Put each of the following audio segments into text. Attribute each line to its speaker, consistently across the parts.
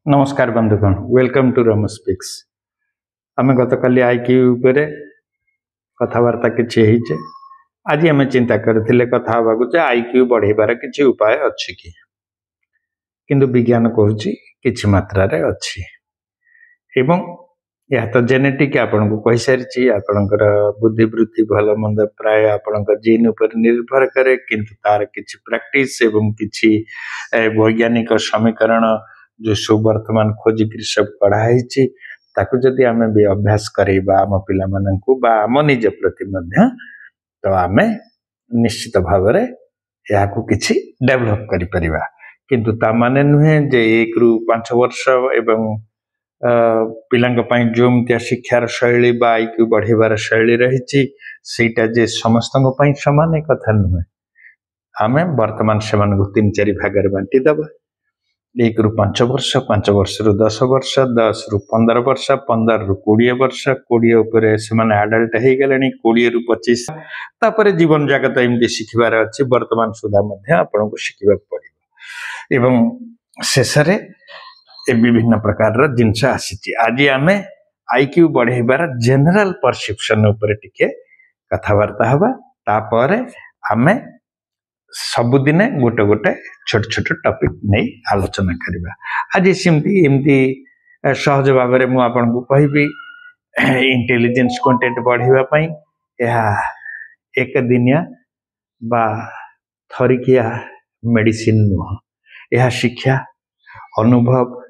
Speaker 1: नमस्कार बंधुगण, welcome to rum speaks. आम गत काली आईक्यू कथबार्ता किए आज आम चिंता करते कथा चे आईक्यू बढ़ेबार किसी उपाय अच्छी कि किंतु विज्ञान कहूँ कि मात्रा रे अच्छी एवं यह तो जेनेटिक आपन को कही सारी आपणकर बुद्धिवृत्ति भल मंद प्राय आपण जीन उपर निर्भर करे किंतु तार किछि प्रैक्टिस एवं किछि वैज्ञानिक समीकरण जो सब वर्तमान खोजिक सब कढ़ाई ताकू जदि आम भी अभ्यास करेबा आम पिला माननकु बा आम निज प्रति मध्य तो आम निश्चित भाव में यह किछि डेवलप करि परिबा किंतु ता माने नुहे जे 1 ରୁ 5 वर्ष एवं पिलांग पई जोमतिया शिक्षार शैली बा आईक्यू बढ़ेबार शैली रही सेटा जे समस्तन पई समान कथा नुहे। आमे वर्तमान से 3-4 भाग बांटी दबा 1 ରୁ 5 वर्ष 5 वर्ष ରୁ 10 वर्ष 10 ରୁ 15 वर्ष 15 ରୁ 20 वर्ष 20 उपरे से माने एडल्ट हे गलेनी 20 ରୁ 25 तापरे जीवन जगत एमती शिखिबार अछि वर्तमान सुधा मध्य आपन को शिखिबा पड़िबो एवं शेषरे ए विभिन्न प्रकार रा जिंस आसीची। आज आमे आईक्यू बढ़ेबार जनरल परसेप्शन ऊपर टिके कथावार्ता हबा तापरे आमे सबुदिने गोटे गोटे छोट छोट टॉपिक नहीं आलोचना करबा। आज सिमती एमती सहज भाव में मु आपन को कहबी इंटेलिजेंस कंटेंट बढ़ेबा पई यह एक दिनिया बा थरिकिया मेडिसिन नुह। यह शिक्षा अनुभव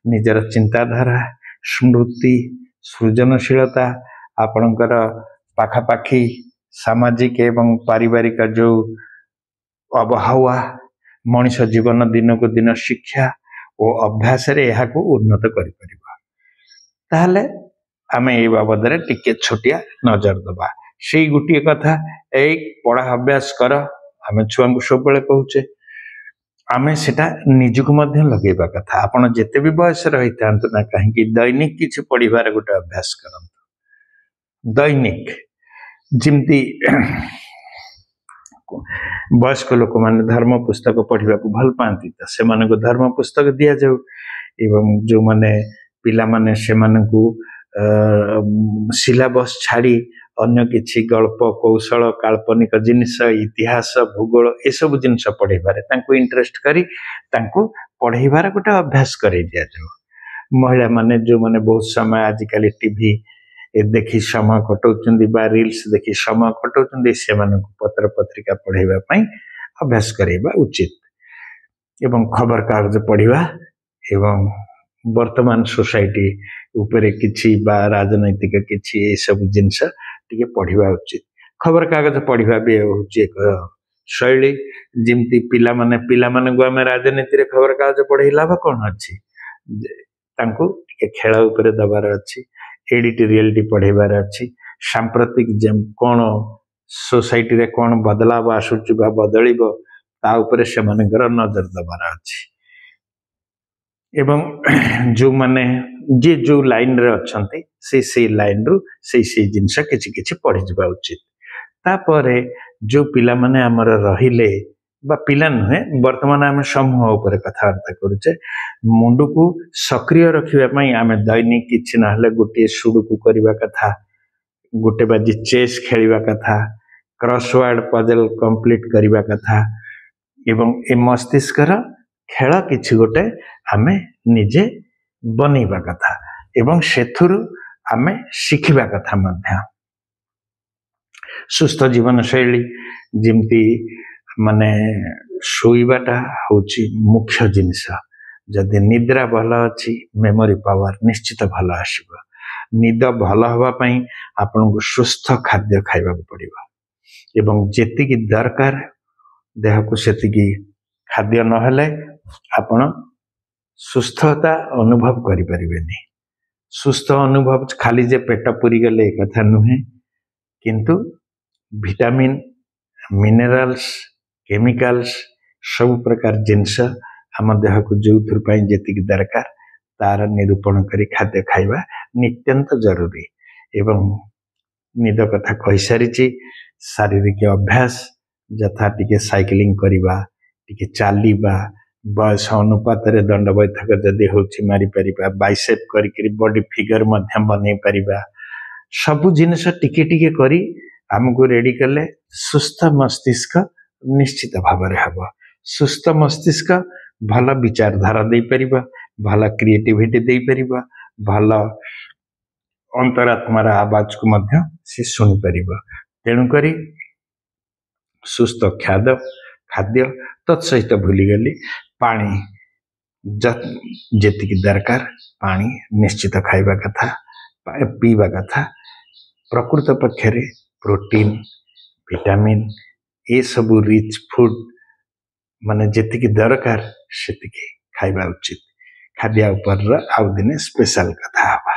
Speaker 1: निजर चिंताधारा स्मृति सृजनशीलता आपणकर पाखापाखी सामाजिक एवं पारिवारिक जो अबहावा मनुष्य जीवन दिन को दिन शिक्षा और अभ्यास रे यह को उन्नत करि परिबा ताहले आमे ए बाबद रे टिके छोटिया नजर दबा। सेई गुटिए कथा ए पढ़ा अभ्यास कर आमे छुआ को सब बेले कहूचे आमे सेटा निजको मध्य लगेबा कथा आपण जेते भी बयस रही थांतु ना कहीं दैनिक किछि पढ़िबार गोटे अभ्यास करंतु। दैनिक जिमती वयस्क लोक माने धर्म पुस्तक पढ़िबा को भल पाती तो से माने को धर्म पुस्तक दिया जाऊ एवं जो माने पिला माने से माने को सिलेबस छाड़ी अन्य किछि गल्प कौशल काल्पनिक जिनिस इतिहास भूगोल ए सब जिनिस पढ़ेबारे तांको इंटरेस्ट करी तांको पढ़ेबार गोटे अभ्यास करै दिया जाऊ। महिला माने जो माने बहुत समय आजिकल टीवी देखी समय कटाउछन्ती बा रील्स देखी समय कटाउछन्ती से माने पत्र पत्रिका पढ़ेबा पई अभ्यास करेबा उचित एवं खबर कागज पढ़िबा एवं वर्तमान सोसाइटी उपरे किछि बा राजनैतिक किछि ए सब जिनिस टिके पढ़िबा उचित। खबर कागज पढ़िबा भी होछि एक शैली जिमती पिला माने गो आमे राजनीति रे खबर कागज पढ़ै लाभ कोन अछि तांको टिके खेल उपरे दबार अछि एडिटोरियलिटी पढ़ेबार अछि सांप्रतिक जेम कोन सोसाइटी रे कोन बदलाव आसुछि बा बदलिबो ता उपरे से मानकर नजर दबार अछि एवं जो माने जे जो लाइन रे अछंती से लाइन रु से जिनस किछि किछि पढ़ि जबा उचित। तापरे जो पिला माने हमर रहिले बा पिला नहे वर्तमान आमे समूह ऊपर कथावार्ता करूचे मुंडू को सक्रिय रखिबा पई आमे दैनिक किछि नहले गोटे सुडुकु करबा कथा गोटे बाजी चेस खेलिबा कथा क्रॉसवर्ड पजल कंप्लीट करबा कथा एवं ए मस्तिष्कर खेल किछि गोटे आमे निजे बनेबा कथा एवं सेथुरु आमे शिखिबा कथा मध्य। सुस्थ जीवन शैली जिमती माने सोईबाटा होची मुख्य जिनिस जदि निद्रा भल अछि मेमोरी पावर निश्चित भल आसीबो। निद भल हवा पई आपन को सुस्थ खाद्य खाइबा पड़िबो एवं जेतिकी दरकार देह को सेतिकी खाद्य नहले आपण सुस्थता अनुभव करि परिबेनी। सुस्थ अनुभव खाली जे पेट पूरी गले कथा नुहे किंतु विटामिन मिनरल्स केमिकल्स सब प्रकार जिनस आम देह को जो थुरपाई जेतिकी दरकार तार निरूपण करी खाद्य खाइबा नित्यंत जरूरी एवं निद कथा कहि सारिछि। शारीरिक अभ्यास जथा टिके साइक्लिंग करिबा टिके चालिबा बयस अनुपात दंड बैठक जदि होची मारी परिबा बाइसेप करी बॉडी फिगर मध्य बनै परिबा सबु जिनिस टिके टिके करी हमको रेडी कले सुस्थ मस्तिष्क निश्चित भाव में हम सुस्थ मस्तिष्क भल विचारधारा दे परिबा भल क्रिएटिविटी दे परिबा भल अंतरात्मार आवाज को मध्य से सुनी परिबा तेणुकरी सुस्थ खाद्य तत्सहित भूलीगली पानी जेतिकी दरकार पानी निश्चित खाइबा कथा पीवा कथा प्रकृत पक्षरे प्रोटीन विटामिन ये सब रिच फूड माने जेतिकी दरकार सेतिकी खाइबा उचित खाद्य उपर आउ दिने स्पेशल कथा हवा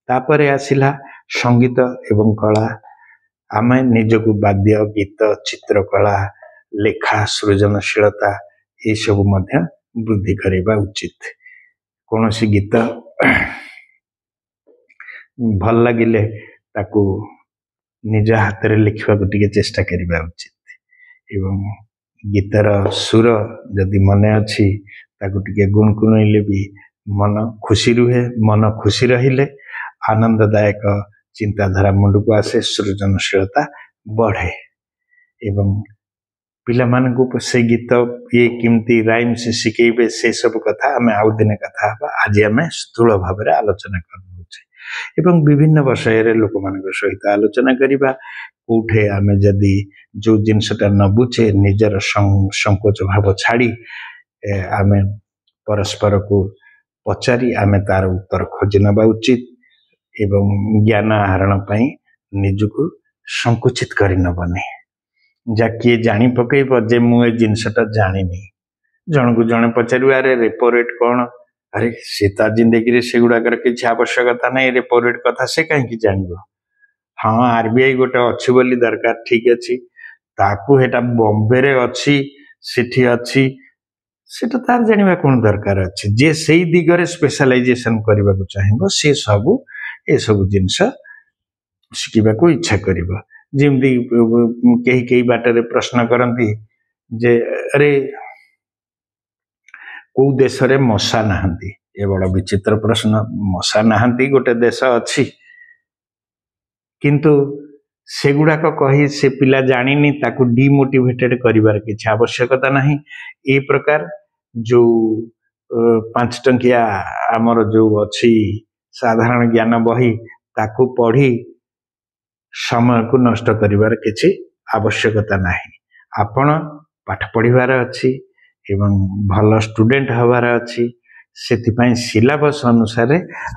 Speaker 1: तापरे आसिला संगीत एवं कला आमे निजको वाद्य गीत चित्रकला लेखा सृजनशीलता ये सब मध्य वृद्धि करवा उचित कौन सी गीत भल लगिले ताकू निज हाथ रे लिखवा को टिके चेष्टा करवा उचित एवं गीतर सुर जदि मन अच्छी ताकू टिके गुणगुणैले भी मन खुशी रुहे मन खुशी रहिले आनंददायक चिंताधारा मुंड को आसे सृजनशीलता बढ़े एवं पिला मानकु से गीत ये किमती राइम से शिखेबे से सब कथा आम आउ दिने कथा आज आम स्थूल भाव में आलोचना कर एवं विभिन्न विषय लोक मान सहित आलोचना करवा कौटे आम जदि जो जिनसटा न बुझे निजर संकोच भाव छाड़ी आम परस्पर को पचारि आम तार उत्तर खोज नवा उचित एवं ज्ञान आहरण पाई निजको संकुचित कर नबनी जा किए जानी पकईब जे मुझे जिनसटा जानी जन को जड़े पचारू अरे रेपो रेट कौन अरे सी तो जिंदगी से गुड़ाकर किसी आवश्यकता नहीं रेपो रेट कथा से कहीं जान हाँ आरबीआई गोटे अच्छी बोली दरकार ठीक अच्छी ताकू हेटा बॉम्बे रे अच्छी सेठी अच्छी सेटा तार जानिबा कौन दरकार अच्छी जे से दिगरे स्पेशलाइजेशन करने को चाहिए सी सबू ये सब जिनस शिखा को इच्छा करिबा जिमती कई बाटर प्रश्न करती जे अरे कौ देश रे मशा नहांती ये बड़ा विचित्र प्रश्न मशा नहांती गोटे देश अच्छी किंतु सेगुड़ाक कही से पिला जानिनी ताकू डिमोटिवेटेड करिवार किछि आवश्यकता नहीं ए प्रकार जो 5 टंकिया आमर जो अच्छी साधारण ज्ञान बही ताकू पढ़ी समय को नष्ट करिवार किछि आवश्यकता नहीं आपण पाठ पढ़िबार अच्छी एवं भल स्टूडेंट हबार अच्छी सेतिपाई सिलेबस अनुसार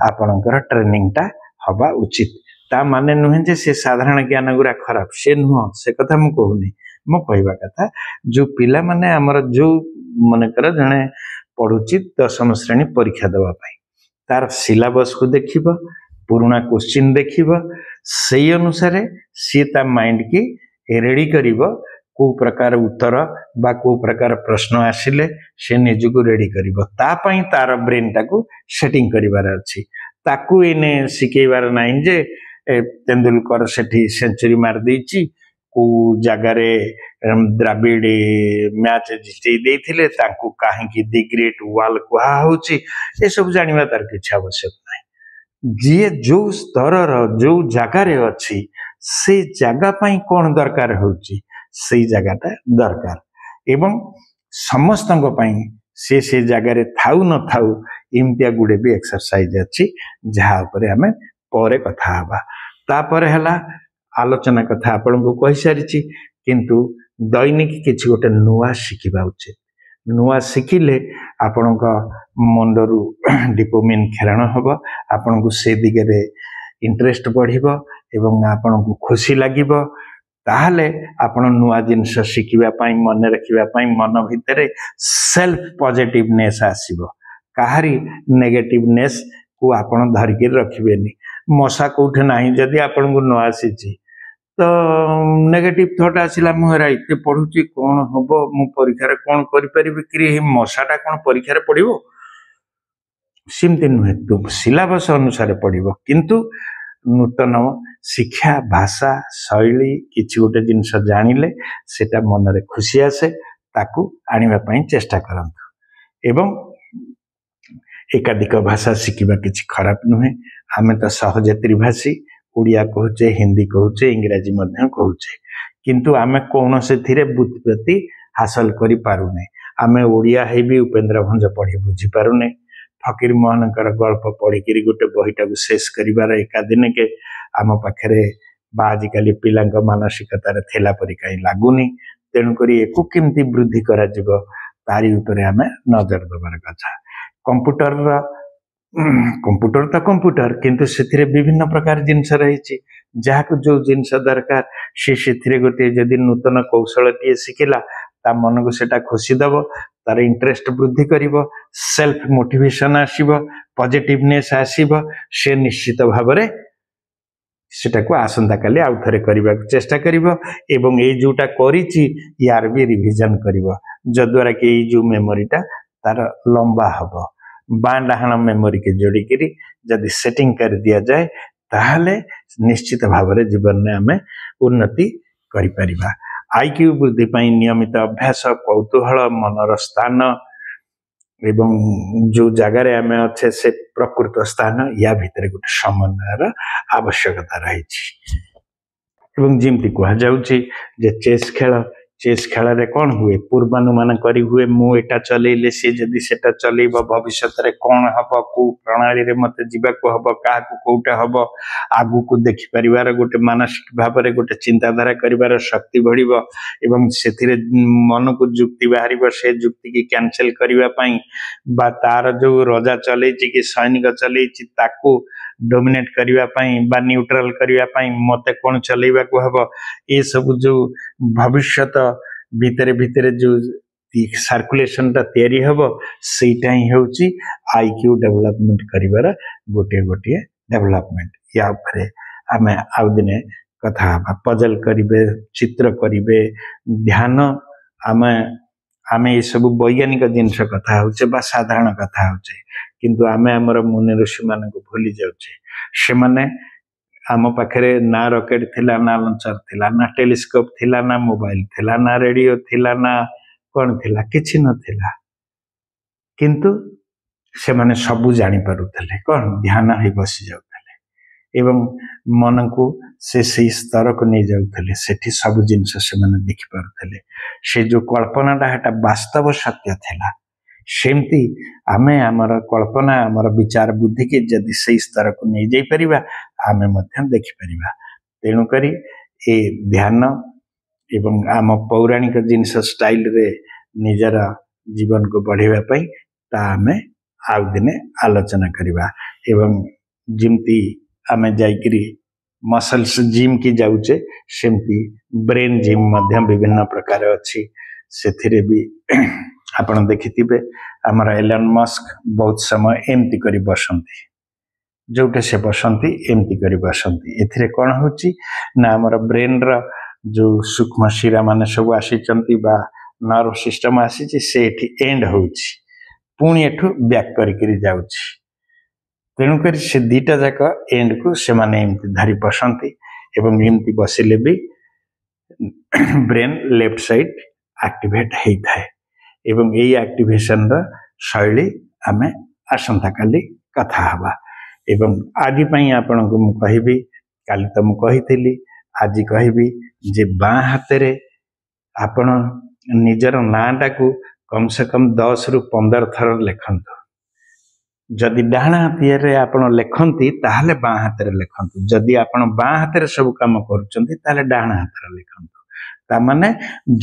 Speaker 1: आपणकर ट्रेनिंग टा हवा उचित ता माने नुहे जे से साधारण ज्ञान गुरा खराब से नुह से कथा मु कहूनी मो कहवा कथा जो पिला माने हमर जो मनकर जने पढ़ुची 10म श्रेणी परीक्षा देवा पाई तार सिलेबस को देखिबा पुराना क्वेश्चन देखिबा से अनुसार सी ता माइंड की रेडी करिबो को प्रकार उत्तर बा को प्रकार प्रश्न आसिले से निजको रेडी करिबो ता पई तार ब्रेन टाको सेटिंग करिवार अछि ताकू इने सिकेबार नाही जे तेंदुलकर सेठी सेंचुरी मार देछि को जगार द्राविड मैच जिते देथिले ताकू काहे की दी ग्रेट वॉल कुहा होछि ए सब जानिबा तार किछ आवश्यक नाही जी जो स्तर जो जगार अच्छी से जगह पाई कौन दरकार होची से जगहटा दरकार एवं समस्त से जगार थाउ न थाउ इमतिया गुड़े भी एक्सरसाइज अच्छी जहाँ उपरे आमे परे कथा हवा तापरे हला आलोचना कथा आपण को कहि सारिछि किंतु दैनिक किछि गोटे नुआ शिखिबा उचित नुआ शिखिले आपण मुंडरू डिपोमिन खेरण हम आपण को से दिगरे इंटरेस्ट बढ़िबो एवं आपण को खुशी लागिबो ताहले आपण नुआ जिनस शिखिबा पाई मन रखिबा पाई मन भितरे सेल्फ पॉजिटिवनेस आसीबो काहारी नेगेटिवनेस को आपण धरिके रखिबेनी मशा कोठे नाही जदी आपण को न आसीची तो नेगेटिव थॉट आसिला मुहरा इते पढुची कोन हबो मु परीक्षा रे कोन करि परिबे कि मशाटा कोन परीक्षा रे पडिबो सिमते नुहे तो सिलेबस अनुसार पडिबो किंतु नूतन शिक्षा भाषा शैली किछि गोटे जिनस जानिले सेटा मन रे खुशी आसे ताकू आनिबा पई चेष्टा करंतु एवं एकाधिक भाषा शिखा किसी खराब नुहे आम तो सहज त्रिभाषी ओडिया कहूचे हिंदी कहूचे इंग्राजी कहूचे किंतु आम कौन से व्युत्पत्ति हासिल कर पारुने आम ओडिया है भी उपेन्द्र भंज पढ़ी बुझी पारुने फकीर मोहन गल्प पढ़ी गोटे बहीटा को शेष कर एकादिन के आम पाखे आजिकल पिला मानसिकतार थेला परी कहीं लगुनि तेणुक एको केमती वृद्धि करा तारी उपरे आम नजर देवार कथा कंप्यूटर कंप्यूटर तो कंप्यूटर किंतु से विभिन्न प्रकार जिनस रही जहाँ जो जिनस दरकार सी गोटे जदि नूतन कौशल टी शिखला ता मन को सेटा खुशी दब तार इंटरेस्ट वृद्धि करिवो सेल्फ मोटिवेशन आसीबो पॉजिटिवनेस आसीबो से निश्चित भाव में सेटा को आसंता काली आउ थरे करबा चेष्टा करिवो एवं ए जोटा करिछि यार भी रिवीजन करिवो जद्वारा कि ए जो मेमोरीटा तार लंबा हबो बां डाहाण मेमोरी के जोड़ी करी जदि सेटिंग कर दिया जाए ताहले निश्चित भाव में जीवन में आमे उन्नति करि परिबा आईक्यू वृद्धि पाई नियमित अभ्यास कौतूहल मनर स्थान एवं जो जगार आम अच्छे से प्रकृत स्थान या भितर गोटे समन्वयर आवश्यकता रही जमती कहुचे चेस खेल रे कौन हुए पूर्वानुमान करी हुए मुटा चलैले सी जदि सेटा चलैब भविष्य में कौन हम कौ प्रणाली रे मते जीवाको हम क्या कौटा हम आगु को देखि परिवार गोटे मानसिक भाव में गोटे चिंताधारा करिवार शक्ति बढ़िबो एवं सेथिरे मन को जुक्ति बाहर से जुक्ति की कैंसल करबा पई बा तार जो रजा चलैछि कि सैनिक चलैछि ताकू डोमिनेट करबा पई बा न्यूट्रल करबा पई मते कोन चलैबा को हबो ए सब जो भविष्यत भितरे भितरे जो सर्कुलेशन ता तैयारी हबो सेटा ही होची आईक्यू डेवलपमेंट करिवार गोटे गोटे डेवलपमेंट या उपरे आमे आउ दिने कथा पजल करिवे चित्र करिवे ध्यान आमे आमे ये सब वैज्ञानिक जिनस कथा होचे बा साधारण कथा होचे किंतु आमे हमर मुनि ऋषि मान को भूली जाउचे से माने आम पाखे ना रॉकेट थिला ना लंचर थिला ना टेलीस्कोप थिला ना मोबाइल थिला ना रेडियो थिला ना कौन थिला किछि न थिला किंतु से माने सबू जानी पारुथले कौन ध्यान है बसी जाउथले एवं मन को से स्तर को नहीं जाउथले सेठी सब जिनस से माने देखि पारुथले से जो कल्पनाटा हेटा वास्तव सत्य थिला सेमती आमे आमर कल्पना आमर विचार बुद्धि के जदि से स्तर को नहीं जाई परिबा आमे मध्य देखि परिबा तेणु करी ए ध्यान एवं आम पौराणिक जिनस स्टाइल रे निजर जीवन को बढ़ेबा पई ता आमे आउ दिने आलोचना करिबा एवं जिमती आमे जाइकरी मसल्स जिम की जाउचे सेमती ब्रेन जिम मध्य विभिन्न प्रकार अछि सेथिरे भी आपण देखिथिबे हमर एलन मस्क बहुत समय एमती करी बसंती जोटे से बसंती एमती करी बसंती एथिरे कोन होची ना हमर ब्रेन रा जो सूक्ष्म शिरा माने सब आसीचंती बा नर्व सिस्टम आसीची से एठी एंड होची पुणी एठु बैक करी जाउची तेणु करी से दीटा जाक एंड को से माने एमती धरी बसंती एवं एमती बसिले भी ब्रेन लेफ्ट साइड एक्टिवेट होता है एवं यही एक्टिवेशन रा शैली आमे आसंता काली कथा हवा एवं आज पई आपन को मु कहिबी काली तो मु कहिथिली आज कहिबी जे बां हाथ रे आपन निजर नाटा को कम से कम 10 रु 15 थर लेखंतु जदि डाहाण हाथ रे आपन लेखंती ताहले बां हाथ रे लेखंतु जदि आपन बां हाथ रे सब काम करूचंती ताहले डाहाण हाथ रे लेखंतु ता माने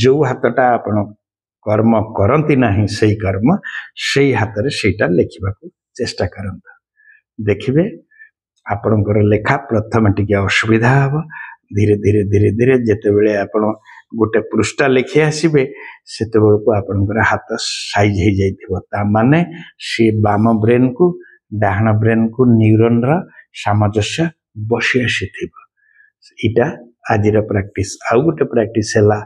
Speaker 1: जो हाथटा आपन कर्म करती नहीं सही कर्म से हाथ रे सेटा लेखिबा को चेष्टा करंतु देखिबे आपनकर लेखा प्रथम टिके असुविधा हबो धीरे धीरे धीरे धीरे जेते बेले आपण गोटे पृष्ठा लिखि आसीबे सेते बेल को आपनकर हाथ साइज हो जाइथिबो ता माने से बाम ब्रेन को डाहाण ब्रेन को न्यूरॉन रा सामंजस्य बसी आसीथिबो इटा आजिर प्रैक्टिस आउ गोटे प्रैक्टिस हैला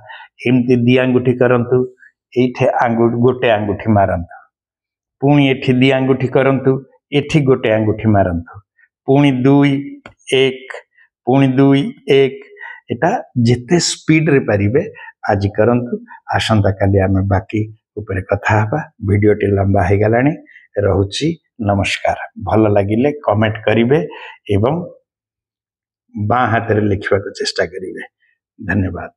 Speaker 1: एमती दी अंगुठी करंतु एठे गोटे अंगुठी मारंतु पुणी एठी दी अंगुठी करंतु एठी गोटे अंगुठी मारंतु पुणी 2 1 पुणी 2 1 एटा जिते स्पीड रे परिबे आज करंतु आसंता काली आमे बाकी उपरे कथा हबा। वीडियोटी लंबा हो गलानी रहुची नमस्कार। भल लगिले कमेंट करिवे एवं बाँ हाथ रे लिखवा को चेष्टा करिवे। धन्यवाद।